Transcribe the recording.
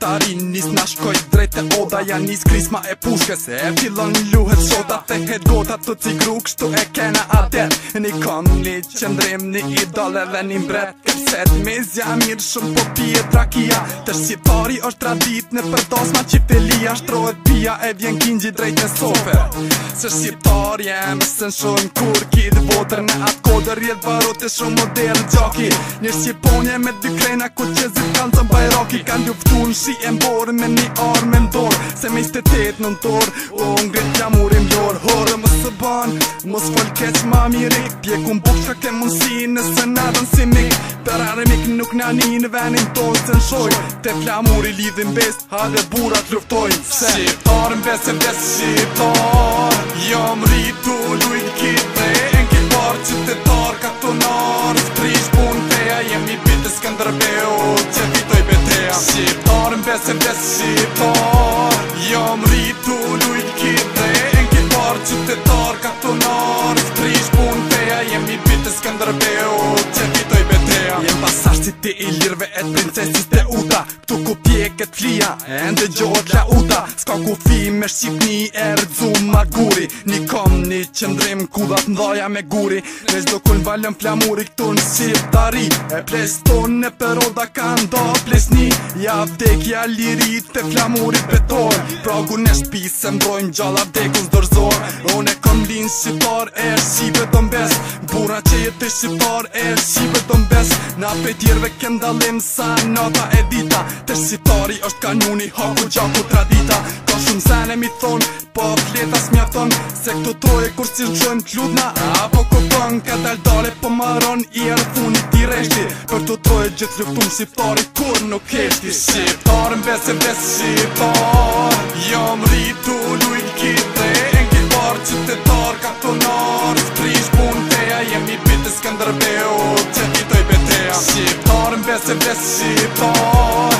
shqiptari nis na shkoj drejt e oda, ja nis krisma e pushkës, e fillon luhet shota, thehet gota të cigru, kështu e kena adet. Ni kom një qëndrim, një idol edhe një mbret, kërset mezja mirë shumë po pije trakia. Të shqiptari është tradit në përdosma qiftelia, shtrohet pia e vjen kingji drejt në sofer. Se shqiptari e mësën shumë kur kid votër, në atë kodër rjedh varot e shumë modern gjoki. Një shqiponje me dy krena ku qezit kanë të bajroki, kanë ljuftu në shi e mborë me një armë e ndorë, se me 28 në ndorë, o ngrit flamurin mjorë. Horë më së banë, mos fol keq ma mirik, pjekun buk që ke mundësi nëse nadën si mik. Per armik nuk në një në venin tonë se në shoj, te flamuri lidhin best, hade burat luftojnë. Shqiptar në bes e bes shqiptar, jam rritu lujt kitre, en kitar qytetar katonar, sprish pun teja, jemi bitë Skënderbeu, që fitoj beteja. Shqiptar në bes e bes shqiptar, jam rritu lujt kitre, en kitar qytetar katonar, sprish pun teja, jemi bitë Skënderbeu, që fitoj beteja. Jem pasashti ti i lirve e princesis te uta, këtu ku pjeket flia, e ndë gjohet la uta. Ska ku fi me shqipni e rëdzu marguri, një kom një qëndrim kudat ndhaja me guri. Veç do kun valën flamuri këtu në shqiptari, e pleston në peroda ka nda plesni. Ja vdekja lirit te flamuri beton, pragu në shpi se mbrojnë gjalla vdekun s'dorzor. Unë e kom linë shqiptar e shqipe të mbes, bura që jetë shqiptar e shqipe të mbes. Na pe tjerve kem dalim sa nata e dita, te shqiptari është kanuni, haku gjaku tradita. Ka shumë sene mi thonë, po fleta s'mja thonë, se këto troje kur si shgjojnë t'ludna, apo kopën ka dal dale po maron i arfunit i reshti. Për të troje gjithë luftum shqiptari kur nuk heshti. Shqiptar në bes e bes shqiptar, jam rritu lujt kitre, en kitar qytetar katonar, sprish pun teja, jemi bitë Skënderbeu, që fitoj beteja. Shqiptar në bes e bes shqiptar,